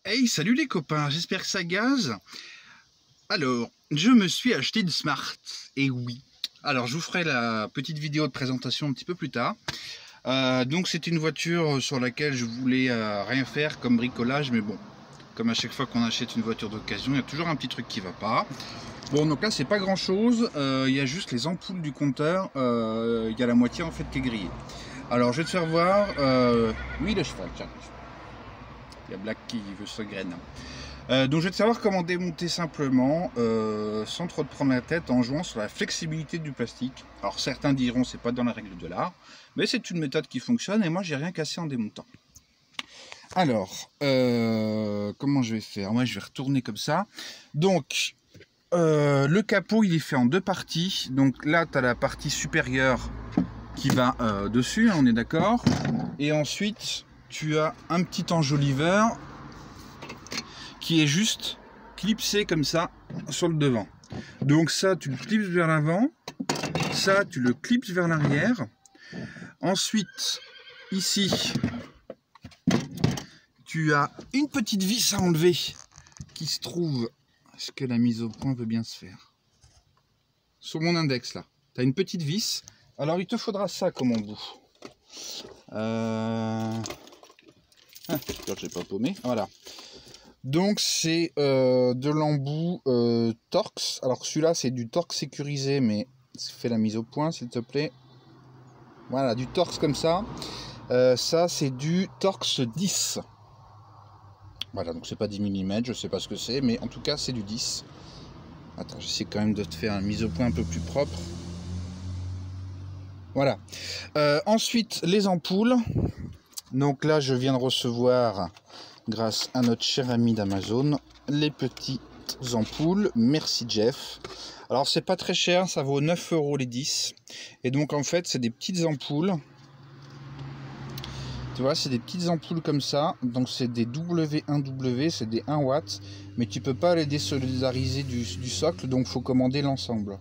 Hey, salut les copains, j'espère que ça gaze. Alors, je me suis acheté une Smart, et oui. Alors, je vous ferai la petite vidéo de présentation un petit peu plus tard. Donc, c'est une voiture sur laquelle je voulais rien faire comme bricolage, mais bon, comme à chaque fois qu'on achète une voiture d'occasion, il y a toujours un petit truc qui va pas. Bon, donc là, c'est pas grand chose, il y a juste les ampoules du compteur, il y a la moitié en fait qui est grillée. Alors, je vais te faire voir, oui, le cheval, tiens. Il y a Black qui veut se graine. Donc je vais te savoir comment démonter simplement, sans trop te prendre la tête, en jouant sur la flexibilité du plastique. Alors certains diront c'est pas dans la règle de l'art, mais c'est une méthode qui fonctionne et moi j'ai rien cassé en démontant. Alors, comment je vais faire? Moi je vais retourner comme ça. Donc, le capot il est fait en deux parties. Donc là tu as la partie supérieure qui va dessus, hein, on est d'accord. Et ensuite tu as un petit enjoliveur qui est juste clipsé comme ça sur le devant. Donc ça tu le clipses vers l'avant, ça tu le clipses vers l'arrière. Ensuite ici tu as une petite vis à enlever qui se trouve, est-ce que la mise au point peut bien se faire, sur mon index là, tu as une petite vis. Alors il te faudra ça comme embout. J'ai pas paumé, voilà. Donc c'est de l'embout Torx. Alors celui-là c'est du Torx sécurisé, mais fais la mise au point s'il te plaît. Voilà, du Torx comme ça. Ça c'est du Torx 10. Voilà, donc c'est pas 10 mm, je sais pas ce que c'est, mais en tout cas c'est du 10. Attends, j'essaie quand même de te faire une mise au point un peu plus propre. Voilà. Ensuite les ampoules. Donc là je viens de recevoir, grâce à notre cher ami d'Amazon, les petites ampoules. Merci Jeff. Alors c'est pas très cher, ça vaut 9 € les 10. Et donc en fait c'est des petites ampoules. Tu vois, c'est des petites ampoules comme ça. Donc c'est des W1W, c'est des 1 watt. Mais tu peux pas les désolidariser du socle, donc faut commander l'ensemble.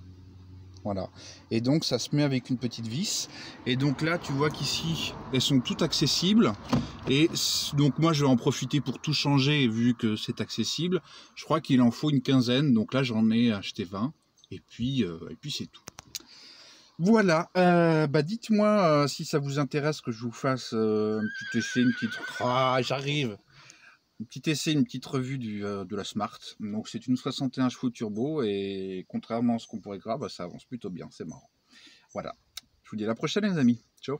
Voilà, et donc ça se met avec une petite vis. Et donc là tu vois qu'ici elles sont toutes accessibles, et donc moi je vais en profiter pour tout changer vu que c'est accessible. Je crois qu'il en faut une quinzaine, donc là j'en ai acheté 20 et puis c'est tout. Voilà, dites-moi si ça vous intéresse que je vous fasse un petit essai, une petite... Ah, j'arrive. Un petit essai, une petite revue de la Smart. Donc c'est une 61 chevaux turbo et contrairement à ce qu'on pourrait croire, ça avance plutôt bien, c'est marrant. Voilà, je vous dis à la prochaine les amis, ciao.